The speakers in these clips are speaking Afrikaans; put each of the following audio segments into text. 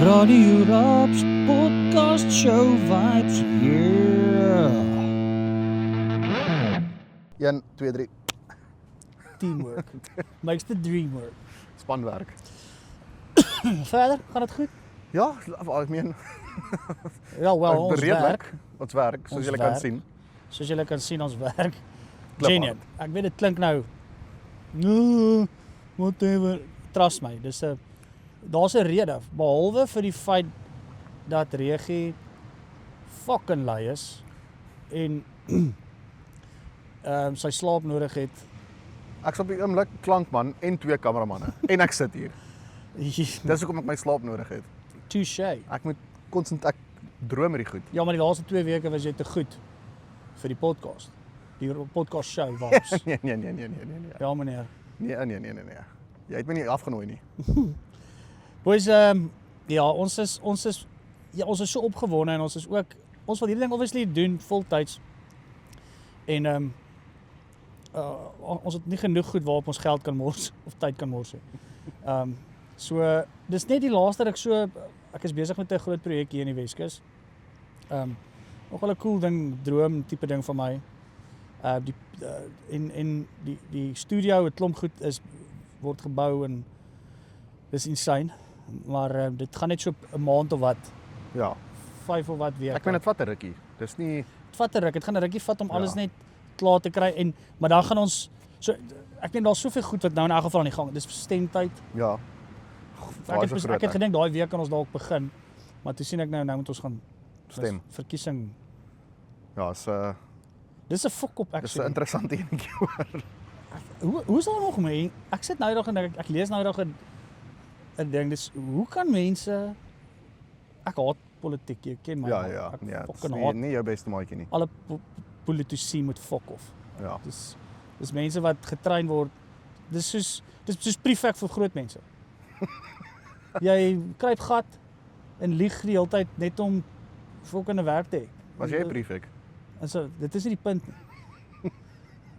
Radio Raps podcast show vibes, yeah. 1, 2, 3. Teamwork makes the dream work. Spanwerk. Verder, gaat het goed? Ja, ek meen, Ja, wel, ons werk. Ons werk, soos Ons julle kan werk. sien. Soos julle kan sien, ons werk. Klip Genial. Ek weet dit klink nou, no, whatever, trust my. Daar's 'n rede, behalwe vir die feit dat Regie fucking lui is en sy slaap nodig het. Ek's op die oomblik klankman en 2 kameramanne en ek sit hier. Dis hoekom ek my slaap nodig het. Touché. Ek moet ek droom hierdie goed. Ja, maar die laaste 2 weke was jy te goed vir die podcast. Die podcast show was. Nee. Ja, meneer. Nee. Jy het my nie afgenooi nie. Boys, ja, ons is so opgewonde en ons wil hierdie ding obviously doen voltyds. En ons het nie genoeg goed waarop ons geld kan mors of tyd kan mors nie. So dis net die laaste dat ek is besig met 'n groot projek hier in die Weskus. Nogal 'n cool ding, droom tipe ding vir my. Die studio, 'n klomp goed word gebou en dis insane. Maar dit gaan net so 'n maand of wat, Ja, 5 of wat weke. ek meen dit vat 'n rukkie. Dis nie Dit vat 'n ruk, dit gaan 'n rukkie vat om alles Ja. net klaar te kry maar dan gaan ons ek dink daar's soveel goed wat nou in elk geval aan die gang. Dis stemtyd. ja. Ek het gedink daai week kan ons dalk begin, maar toe sien ek nou moet ons gaan Stem. verkiesing. Ja, Dis 'n fok-op dis 'n actually. interessante enetjie hoor. Hoe is daar nog mee? Ek sit nou dag en ek lees nou dag 'n ding, dis hoe kan mense ek haat politiek, jy ken my. Ja, Ek nee, dit is fucking haat nie jou beste maatjie nie. alle politici moet fok off. Ja. Dis mense wat getrein word. Dis soos prefek vir groot mense. Jy kruip gat en lieg die hele tyd net om fucking werk te hê. Was jy 'n prefek? En so, dit is nie die punt nie.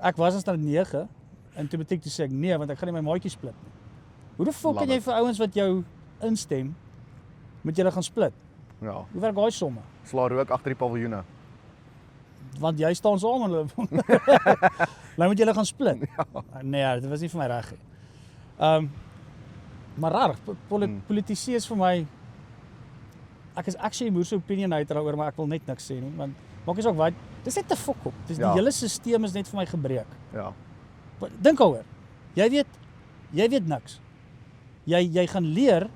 Ek was as na 9 en toe beteken toe sê ek nee, want ek gaan nie my maatjie split nie. Hoe die fuck kan Love jy it. vir ouens wat jou instem moet julle gaan split? Ja. Hoe werk daai somme? Sla rook agter die paviljoene. Want jy staan saam met hulle. Nou moet julle gaan split. Ja. Nee, dit was nie vir my reg nie. Maar raar, politici is vir my, ek is actually moer se opinionator daaroor, maar ek wil net niks sê nie, want maak nie saak wat, dis net te fok op. Dis die hele stelsel is net vir my gebreek. Ja. Dink daaroor. Jy weet niks. Jy gaan leer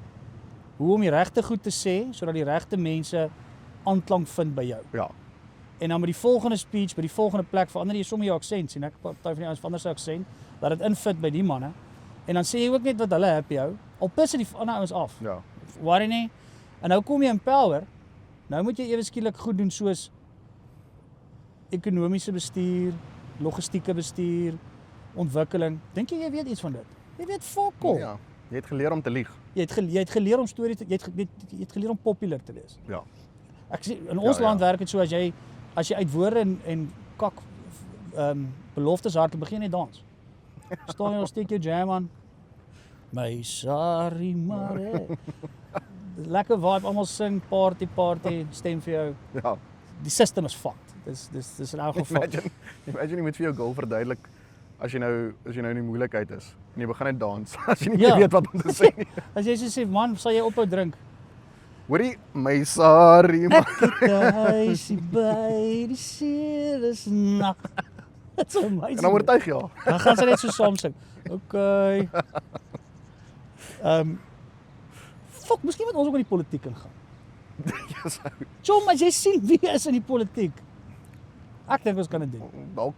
hoe om die regte goed te sê sodat die regte mense aanklank vind by jou. Ja. En dan met die volgende speech, by die volgende plek verander jy sommer jou aksent, sien ek party van die ouens verander sy aksent, laat dit infit by die manne. En dan sê jy ook net wat hulle happy hou. Al pis die ander ouens af. Ja. Worry nie. En nou kom jy in power. Nou moet jy ewe skielik goed doen soos ekonomiese bestuur, logistieke bestuur, ontwikkeling. Dink jy weet iets van dit? Jy weet fuck all. Ja. Jy het geleer om te lieg. Jy het geleer om stories te jy het geleer om popular te wees. Ja. Ek sê in ons land werk dit so as jy uit woorde en kak beloftes hardloop, begin jy dans. Staan jy nog steek jou jam aan. My sorry mare. Lekker vibe, almal sing, party, stem vir jou. Ja. Die system is fucked. Dis in elk geval. Imagine jy moet vir jou goal verduidelik as jy nou in die moeilikheid is en jy begin net dans as jy nie Ja. weet wat om te sê nie. As jy sê man, sal jy ophou drink. Hoorie, my sorry man. Huisie by die see is nag. Dit's amazing. En dan oortuig jy al. Dan gaan sy net so saam sing. Okay. Fuck, miskien moet ons ook in die politiek ingaan. Yes. Chom, as jy sien wie is in die politiek. Ek dink ons kan dit doen. Dalk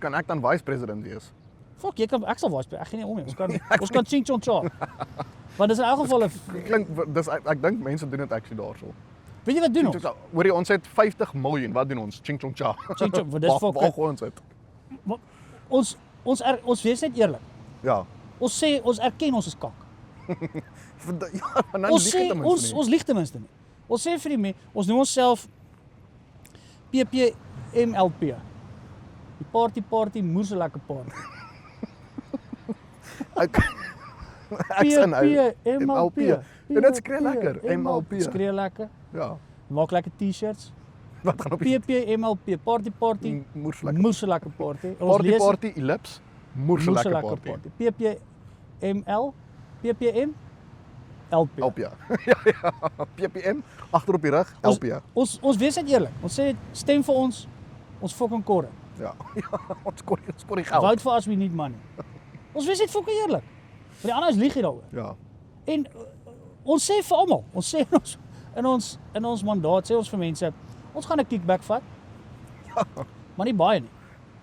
kan ek dan vice-president wees. Fuck, ek sal was, ek gaan nie om nie. Ons kan ching chong cha. Want dis in elk geval 'n Klink ek dink mense doen dit actually daarso. weet jy wat doen ons? Hoorie, ons het 50 miljoen. Wat doen ons? Ching chong cha. Ching chong, wat dis fuck. Waar gaan ons dit? Ons wees net eerlik. Ja. Ons sê ons erken ons is kak. Ja, maar dan Ons lieg sê dit ten minste nie. ons lieg ten minste nie. Ons sê vir die mense, ons noem onsself PPMLP. Die party moer so lekker party. Ek sien nou PPMLP. En dit skree lekker, MLP. Skree lekker. Ja. Maak lekker T-shirts. Wat gaan op die PP, MLP, party. moers lekker. Moerse lekker party. En ons lees Party ellipse, moers moerse lekker lekker party. party. PPML, PPM, LP. LP. Ja. PPM agter op die rug, LP. Ons wees net eerlik. Ons sê stem vir ons fucking korre. Ja. Ons kor die geld. Vote for us, we need money. Ons wees net fucking eerlik. Want die ander is lieg hier daaroor. Ja. En ons sê vir almal, ons sê in ons mandaat sê ons vir mense, ons gaan 'n kickback vat. Maar nie baie nie.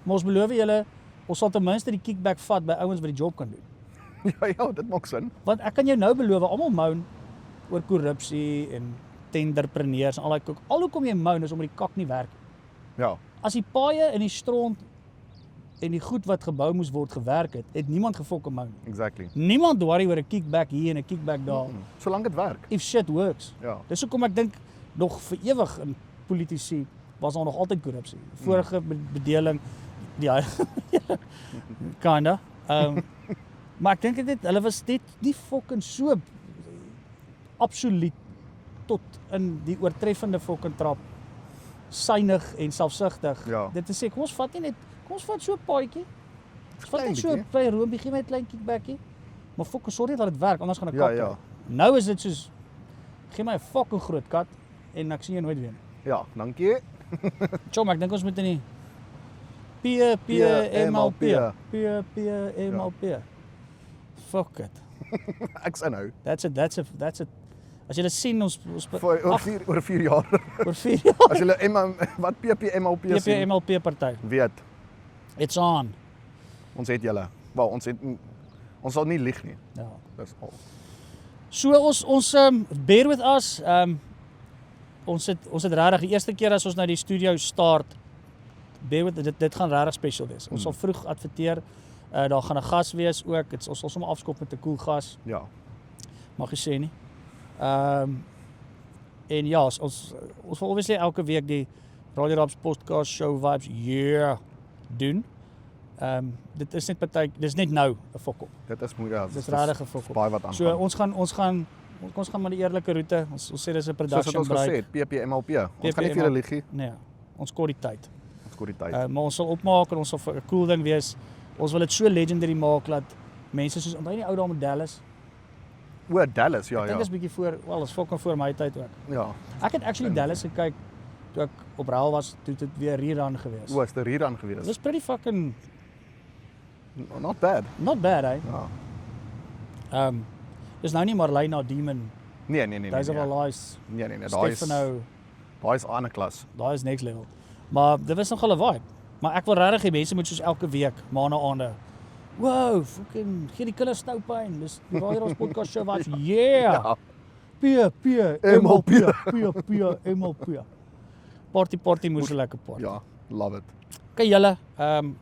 Maar ons beloof julle, ons sal ten minste die kickback vat by ouens wat die job kan doen. Ja, dit maak sin. Want ek kan jou nou beloof, almal moan oor korrupsie en tenderpreneurs en al daai koek. Al hoekom jy moan is omdat die kak nie werk nie. Ja. As die paaie in die stront en die goed wat gebou moes word gewerk het niemand gefokke moan nie. Exactly. Niemand worry oor 'n kickback hier en 'n kickback daar. Solank dit werk. If shit works. Ja. Dis hoekom ek dink nog vir ewig in politici was daar nog altyd korrupsie. Vorige bedeling ja. Kinda. Maar ek dink dit hulle was net nie fucking so absoluut tot in die oortreffende fucking trap synig en selfsugtig. Ja. Dit is sê kom ons vat so 'n paadjie. Ons vat net so Klein 'n by roompie, gee my 'n klein kickbackie. Maar fucking sorry dat dit werk, anders gaan ek Ja, kap. ja. Nou is dit soos gee my 'n fucking groot kat en ek sien jou nooit weer nie. Ja, dankie. Chom, ek dink ons moet in die PMLP. Fuck it. Ek's inhou. That's it. As jy sien ons Oor 4 jaar. oor 4 jaar As jy wat PPMLP sien, PMLP party. weet, It's on. ons het julle. Wel, ons sal nie lieg nie. Ja. Dis al. So ons bear with us. Ons het regtig die eerste keer as ons nou die studio start, bear with dit gaan regtig special wees. Ons sal vroeg adverteer. Daar gaan 'n gas wees ook. Ons sal sommer afskop met 'n cool gas. Ja. Mag jy sê nie. En ja, ons wil obviously elke week die Radio Raps podcast show vibes doen. Dit is net dis net nou 'n fok op. Dit is moeite. Dis regtig 'n fok op. Baie wat aan. So ons gaan maar die eerlike roete. Ons sê dis 'n production Soos wat ons gesê break. het, PPMLP. Ons gaan nie vir julle liegie. Nee, ons kort die tyd. Ons kort die tyd. Maar ons sal opmaak en ons sal vir 'n cool ding wees. Ons wil dit so legendary maak dat mense soos onthou die ou daar met Dallas. O, Dallas, ja, Ek dink ja. is bietjie voor, is fucking voor my tyd ook. Ja. Ek het actually Dallas gekyk toe ek op Rail was, toe dit weer rerun gewees. O, is dit hier aan It gewees? was pretty fucking Not bad. not bad, eh? Ja. Dis nou nie Marlena Demon. Nee. Days of Our Lives. Nee, daai is 'n ander klas. Daai is next level. Maar dit was nogal 'n vibe. Maar ek wil regtig hê mense moet soos elke week, maande. Wow, fucking gee die kinders nou pyn. Dis die Radio Raps podcast show wat yeah. MLP. Party moes 'n lekker party. Ja, love it. Okay julle,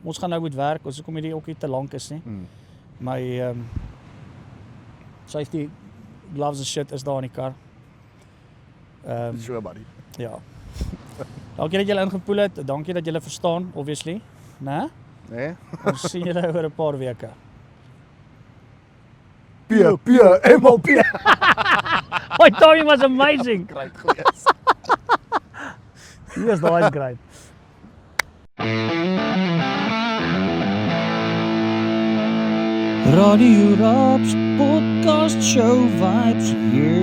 ons gaan nou moet werk. Ons kom hierdie ook nie te lank is nie. My safety gloves and shit is daar in die kar. Sure buddy. Ja. Dankie dat julle ingepoel het. Dankie dat julle verstaan, obviously, né? Nee. Ons sien julle oor 'n paar weke. PPMLP. My timing was amazing. Great gewees. Yes, that was great. Radio Raps podcast show vibes, yeah.